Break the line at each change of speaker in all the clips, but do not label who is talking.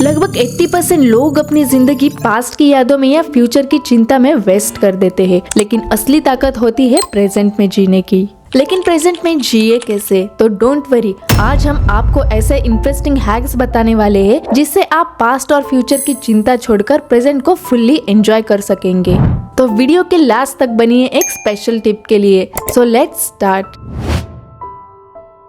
लगभग 80% लोग अपनी जिंदगी पास्ट की यादों में या फ्यूचर की चिंता में वेस्ट कर देते हैं, लेकिन असली ताकत होती है प्रेजेंट में जीने की। लेकिन प्रेजेंट में जिए कैसे? तो डोंट वरी, आज हम आपको ऐसे इंटरेस्टिंग हैक्स बताने वाले हैं जिससे आप पास्ट और फ्यूचर की चिंता छोड़कर प्रेजेंट को फुल्ली एंजॉय कर सकेंगे। तो वीडियो के लास्ट तक बनिए एक स्पेशल टिप के लिए। So let's start.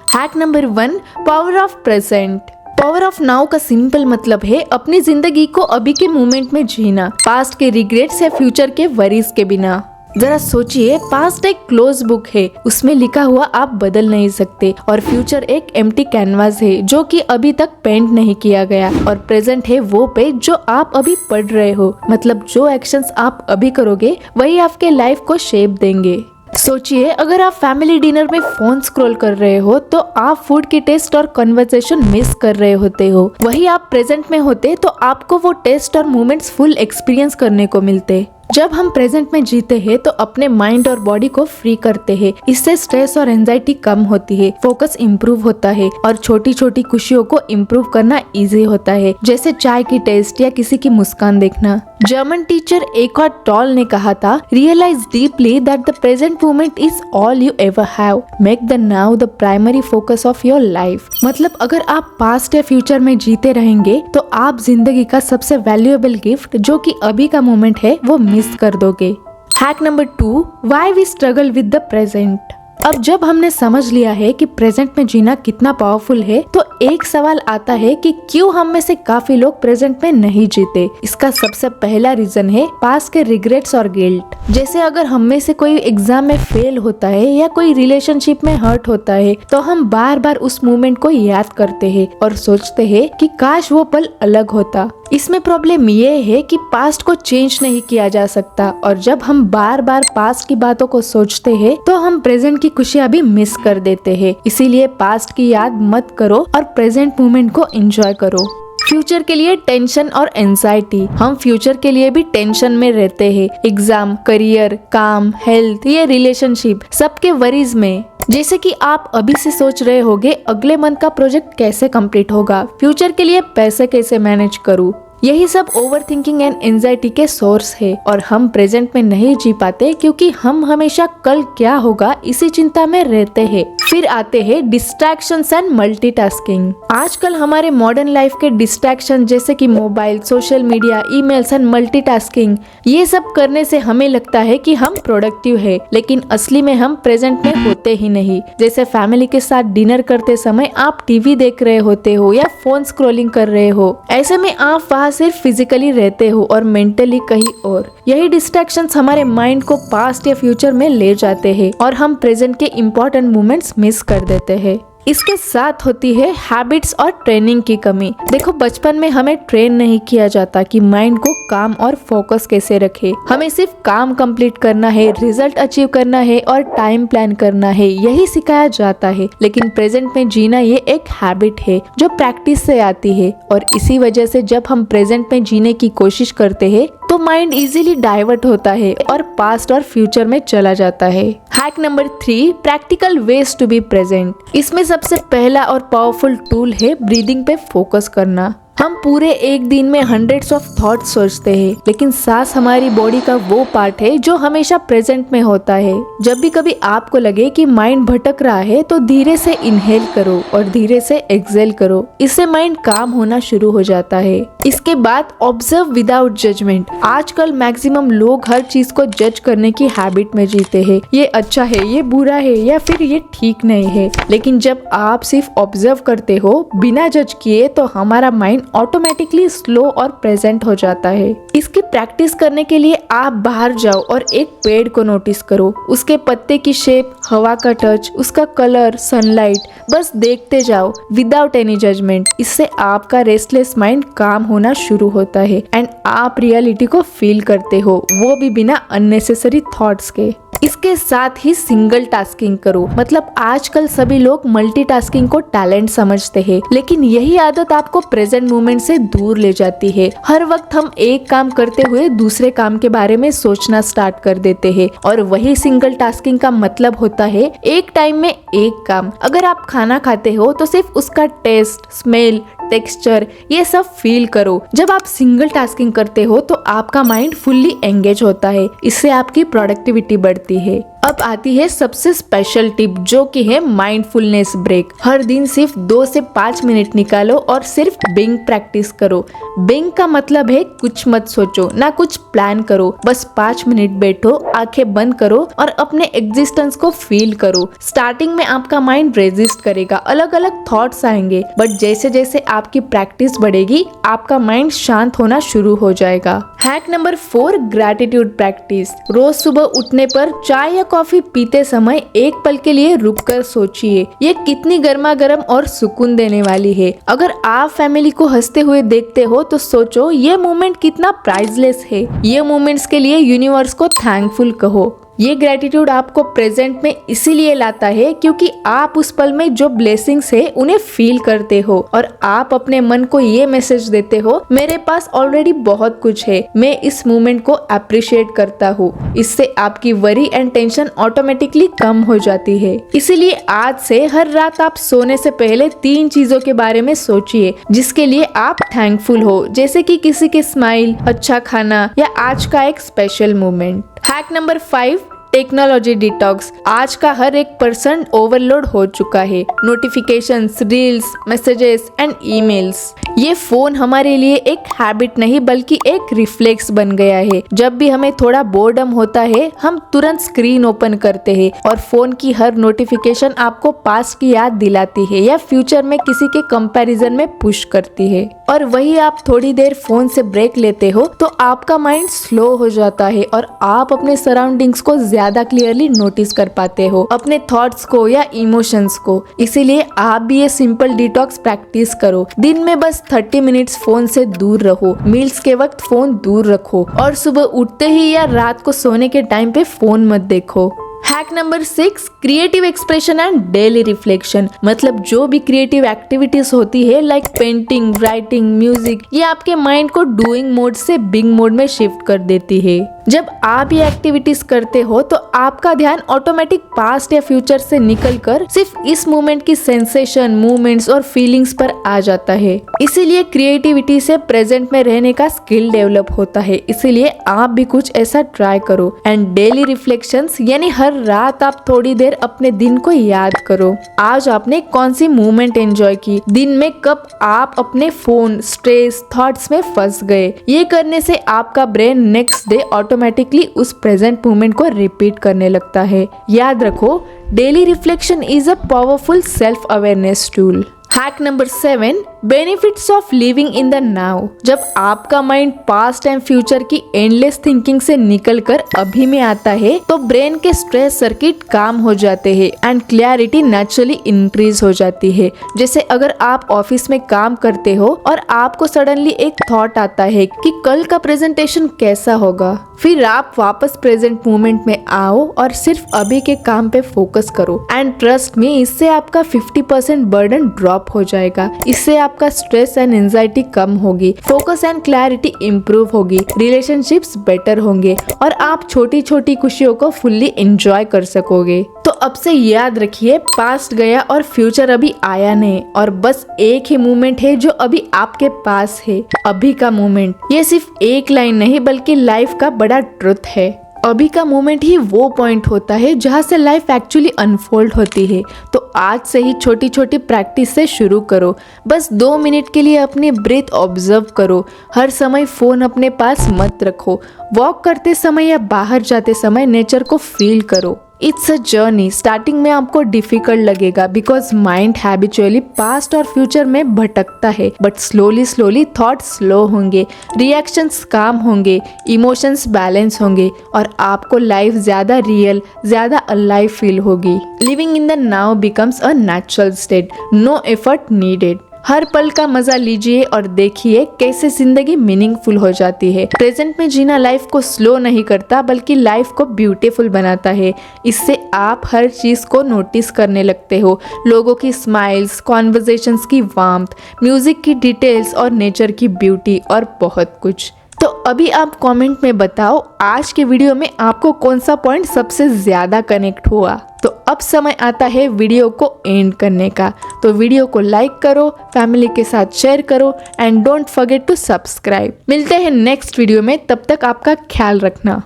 Hack number 1, power of present. Power of now का सिंपल मतलब है अपनी जिंदगी को अभी के मोमेंट में जीना, पास्ट के रिग्रेट्स या फ्यूचर के वरीज के बिना। जरा सोचिए, पास्ट एक क्लोज बुक है, उसमें लिखा हुआ आप बदल नहीं सकते, और फ्यूचर एक एम्प्टी कैनवास है जो कि अभी तक पेंट नहीं किया गया, और प्रेजेंट है वो पेज जो आप अभी पढ़ रहे हो। मतलब जो एक्शंस आप अभी करोगे वही आपके लाइफ को शेप देंगे। सोचिए, अगर आप फैमिली डिनर में फोन स्क्रॉल कर रहे हो तो आप फूड की टेस्ट और कन्वर्सेशन मिस कर रहे होते हो। वही आप प्रेजेंट में होते तो आपको वो टेस्ट और मोमेंट्स फुल एक्सपीरियंस करने को मिलते। जब हम प्रेजेंट में जीते हैं तो अपने माइंड और बॉडी को फ्री करते हैं। इससे स्ट्रेस और एंजाइटी कम होती है, फोकस इम्प्रूव होता है और छोटी छोटी खुशियों को इम्प्रूव करना इजी होता है, जैसे चाय की टेस्ट या किसी की मुस्कान देखना। जर्मन टीचर एकॉर्ट टॉल ने कहा था, realise deeply that the present moment is all you ever have, make the now the primary focus of your life. मतलब अगर आप पास्ट या फ्यूचर में जीते रहेंगे तो आप जिंदगी का सबसे वैल्यूएबल गिफ्ट जो कि अभी का मोमेंट है वो मिस कर दोगे। Hack number 2, why we struggle with the present. अब जब हमने समझ लिया है कि प्रेजेंट में जीना कितना पावरफुल है, तो एक सवाल आता है कि क्यों हम में से काफी लोग प्रेजेंट में नहीं जीते। इसका सबसे पहला रीजन है पास्ट के रिग्रेट्स और गिल्ट। जैसे अगर हम में से कोई एग्जाम में फेल होता है या कोई रिलेशनशिप में हर्ट होता है तो हम बार बार उस मोमेंट को याद करते हैं और सोचते हैं कि काश वो पल अलग होता। इसमें प्रॉब्लम ये है कि पास्ट को चेंज नहीं किया जा सकता, और जब हम बार बार पास्ट की बातों को सोचते हैं तो हम प्रेजेंट की खुशियां भी मिस कर देते हैं। इसीलिए पास्ट की याद मत करो और प्रेजेंट मोमेंट को एंजॉय करो। फ्यूचर के लिए टेंशन और एंजाइटी। हम फ्यूचर के लिए भी टेंशन में रहते हैं, एग्जाम, करियर, काम, हेल्थ या रिलेशनशिप, सबके वरीज में। जैसे कि आप अभी से सोच रहे होगे अगले मंथ का प्रोजेक्ट कैसे कंप्लीट होगा, फ्यूचर के लिए पैसे कैसे मैनेज करूँ। यही सब ओवर थिंकिंग एंड एंजाइटी के सोर्स है, और हम प्रेजेंट में नहीं जी पाते क्योंकि हम हमेशा कल क्या होगा इसी चिंता में रहते हैं। फिर आते हैं डिस्ट्रैक्शंस एंड मल्टीटास्किंग। आजकल हमारे मॉडर्न लाइफ के डिस्ट्रैक्शन जैसे कि mobile, social media, emails and multitasking, ये सब करने से हमें लगता है कि हम प्रोडक्टिव है, लेकिन असली में हम प्रेजेंट में होते ही नहीं। जैसे फैमिली के साथ डिनर करते समय आप टीवी देख रहे होते हो या फोन स्क्रॉलिंग कर रहे हो। ऐसे में आप वहाँ सिर्फ फिजिकली रहते हो और मेंटली कहीं और। यही डिस्ट्रैक्शंस हमारे माइंड को पास्ट या फ्यूचर में ले जाते हैं और हम प्रेजेंट के इम्पोर्टेंट मोमेंट्स मिस कर देते हैं। इसके साथ होती है हैबिट्स और ट्रेनिंग की कमी। देखो, बचपन में हमें ट्रेन नहीं किया जाता कि माइंड को काम और फोकस कैसे रखे। हमें सिर्फ काम कंप्लीट करना है, रिजल्ट अचीव करना है और टाइम प्लान करना है, यही सिखाया जाता है। लेकिन प्रेजेंट में जीना ये एक हैबिट है जो प्रैक्टिस से आती है, और इसी वजह से जब हम प्रेजेंट में जीने की कोशिश करते हैं तो माइंड इजीली डाइवर्ट होता है और पास्ट और फ्यूचर में चला जाता है। Hack number 3, practical ways to be present. इसमें सबसे पहला और पावरफुल टूल है ब्रीदिंग पे फोकस करना। हम पूरे एक दिन में हंड्रेड्स ऑफ थॉट्स सोचते हैं, लेकिन सांस हमारी बॉडी का वो पार्ट है जो हमेशा प्रेजेंट में होता है। जब भी कभी आपको लगे कि माइंड भटक रहा है तो धीरे से इनहेल करो और धीरे से एक्सहेल करो। इससे माइंड काम होना शुरू हो जाता है। इसके बाद ऑब्जर्व विदाउट जजमेंट। आजकल मैक्सिमम लोग हर चीज को जज करने की हैबिट में जीते हैं। ये अच्छा है, ये बुरा है, या फिर ये ठीक नहीं है। लेकिन जब आप सिर्फ ऑब्जर्व करते हो बिना जज किए तो हमारा माइंड ऑटोमेटिकली स्लो और प्रेजेंट हो जाता है। इसकी प्रैक्टिस करने के लिए आप बाहर जाओ और एक पेड़ को नोटिस करो, उसके पत्ते की शेप, हवा का टच, उसका कलर, सनलाइट, बस देखते जाओ विदाउट एनी जजमेंट। इससे आपका रेस्टलेस माइंड काम होना शुरू होता है एंड आप रियलिटी को फील करते हो, वो भी बिना अननेसेसरी थॉट्स के। इसके साथ ही सिंगल टास्किंग करो। मतलब आजकल सभी लोग मल्टीटास्किंग को टैलेंट समझते हैं, लेकिन यही आदत आपको प्रेजेंट मोमेंट से दूर ले जाती है। हर वक्त हम एक काम करते हुए दूसरे काम के बारे में सोचना स्टार्ट कर देते हैं, और वही सिंगल टास्किंग का मतलब होता है एक टाइम में एक काम। अगर आप खाना खाते हो तो सिर्फ उसका टेस्ट, स्मेल, टेक्सचर ये सब फील करो। जब आप सिंगल टास्किंग करते हो तो आपका माइंड फुल्ली एंगेज होता है, इससे आपकी प्रोडक्टिविटी बढ़ती है। अब आती है सबसे स्पेशल टिप, जो कि है माइंडफुलनेस ब्रेक। हर दिन सिर्फ 2 से 5 मिनट निकालो और सिर्फ बिंग प्रैक्टिस करो। बिंग का मतलब है कुछ मत सोचो, ना कुछ प्लान करो, बस 5 मिनट बैठो, आंखें बंद करो और अपने एग्जिस्टेंस को फील करो। स्टार्टिंग में आपका माइंड रेजिस्ट करेगा, अलग अलग थॉट्स आएंगे, बट जैसे जैसे आपकी प्रैक्टिस बढ़ेगी आपका माइंड शांत होना शुरू हो जाएगा। Hack number 4, gratitude practice. रोज सुबह उठने पर चाय या कॉफी पीते समय एक पल के लिए रुककर सोचिए, ये कितनी गर्मा गर्म और सुकून देने वाली है। अगर आप फैमिली को हंसते हुए देखते हो तो सोचो ये मोमेंट कितना प्राइसलेस है। ये मोमेंट्स के लिए यूनिवर्स को थैंकफुल कहो। ये ग्रेटिट्यूड आपको प्रेजेंट में इसीलिए लाता है क्योंकि आप उस पल में जो ब्लेसिंग्स है उन्हें फील करते हो, और आप अपने मन को ये मैसेज देते हो, मेरे पास ऑलरेडी बहुत कुछ है, मैं इस मोमेंट को अप्रिशिएट करता हूँ। इससे आपकी वरी एंड टेंशन ऑटोमेटिकली कम हो जाती है। इसीलिए आज से हर रात आप सोने से पहले 3 चीजों के बारे में सोचिए जिसके लिए आप थैंकफुल हो, जैसे कि किसी के स्माइल, अच्छा खाना या आज का एक special moment. Hack number 5, technology detox. आज का हर एक पर्सन ओवरलोड हो चुका है। Notifications, reels, messages and emails. ये फोन हमारे लिए एक हैबिट नहीं बल्कि एक रिफ्लेक्स बन गया है। जब भी हमें थोड़ा बोर्डम होता है हम तुरंत स्क्रीन ओपन करते हैं, और फोन की हर नोटिफिकेशन आपको पास्ट की याद दिलाती है या फ्यूचर में किसी के कंपैरिजन में पुश करती है। और वही आप थोड़ी देर फोन से ब्रेक लेते हो तो आपका माइंड स्लो हो जाता है और आप अपने सराउंडिंग्स को ज्यादा क्लियरली नोटिस कर पाते हो, अपने थॉट्स को या इमोशंस को। इसीलिए आप भी ये सिंपल डिटॉक्स प्रैक्टिस करो। दिन में बस 30 मिनट्स फोन से दूर रहो, मील्स के वक्त फोन दूर रखो, और सुबह उठते ही या रात को सोने के टाइम पे फोन मत देखो। Hack number 6, creative expression and daily reflection. मतलब जो भी क्रिएटिव एक्टिविटीज होती है लाइक पेंटिंग, राइटिंग, म्यूजिक, ये आपके माइंड को डूइंग मोड से बिंग मोड में शिफ्ट कर देती है। जब आप ये एक्टिविटीज करते हो तो आपका ध्यान ऑटोमेटिक पास्ट या फ्यूचर से निकलकर सिर्फ इस मोमेंट की सेंसेशन, मूवमेंट्स और फीलिंग्स पर आ जाता है। इसीलिए क्रिएटिविटी से प्रेजेंट में रहने का स्किल डेवलप होता है। इसीलिए आप भी कुछ ऐसा ट्राई करो। एंड डेली रिफ्लेक्शंस यानी हर रात आप थोड़ी देर अपने दिन को याद करो। आज आपने कौन सी मूवमेंट एंजॉय की, दिन में कब आप अपने फोन, स्ट्रेस, थॉट्स में फंस गए। ये करने से आपका ब्रेन नेक्स्ट डे ऑटोमेटिकली उस प्रेजेंट मोमेंट को रिपीट करने लगता है। याद रखो, daily reflection is a powerful self awareness tool. Hack number 7, benefits of living in the now. जब आपका माइंड पास्ट एंड फ्यूचर की एंडलेस थिंकिंग से निकलकर अभी में आता है तो ब्रेन के स्ट्रेस सर्किट काम हो जाते हैं एंड क्लैरिटी नेचुरली इंक्रीज हो जाती है। जैसे अगर आप ऑफिस में काम करते हो और आपको सडनली एक थॉट आता है कि कल का प्रेजेंटेशन कैसा होगा, फिर आप वापस प्रेजेंट मोमेंट में आओ और सिर्फ अभी के काम पे फोकस करो। एंड ट्रस्ट मी, इससे आपका 50% बर्डन ड्रॉप हो जाएगा। इससे आपका स्ट्रेस एंड एंजाइटी कम होगी, फोकस एंड क्लैरिटी इंप्रूव होगी, रिलेशनशिप्स बेटर होंगे और आप छोटी छोटी खुशियों को फुल्ली एंजॉय कर सकोगे। तो अब से याद रखिए, पास्ट गया और फ्यूचर अभी आया नहीं, और बस एक ही मोमेंट है जो अभी आपके पास है, अभी का मोमेंट। ये सिर्फ एक लाइन नहीं बल्कि लाइफ का बड़ा ट्रुथ है। अभी का मोमेंट ही वो पॉइंट होता है जहाँ से लाइफ एक्चुअली अनफोल्ड होती है। तो आज से ही छोटी छोटी प्रैक्टिस से शुरू करो। बस 2 मिनट के लिए अपनी ब्रीथ ऑब्जर्व करो। हर समय फोन अपने पास मत रखो। वॉक करते समय या बाहर जाते समय नेचर को फील करो। It's a journey. स्टार्टिंग में आपको डिफिकल्ट लगेगा बिकॉज माइंड हैबिचुअली पास्ट और फ्यूचर में भटकता है, but slowly slowly thoughts slow होंगे, रिएक्शंस काम होंगे, इमोशंस बैलेंस होंगे और आपको लाइफ ज्यादा रियल, ज्यादा अलाइव फील होगी। Living in the now becomes a natural state, no effort needed. हर पल का मजा लीजिए और देखिए कैसे जिंदगी मीनिंगफुल हो जाती है। प्रेजेंट में जीना लाइफ को स्लो नहीं करता बल्कि लाइफ को ब्यूटीफुल बनाता है। इससे आप हर चीज को नोटिस करने लगते हो, लोगों की स्माइल्स, कॉन्वर्जेशंस की वार्मथ, म्यूजिक की डिटेल्स और नेचर की ब्यूटी और बहुत कुछ। तो अभी आप कमेंट में बताओ आज के वीडियो में आपको कौन सा पॉइंट सबसे ज्यादा कनेक्ट हुआ। तो अब समय आता है वीडियो को एंड करने का। तो वीडियो को लाइक करो, फैमिली के साथ शेयर करो and don't forget to subscribe. मिलते हैं नेक्स्ट वीडियो में, तब तक आपका ख्याल रखना।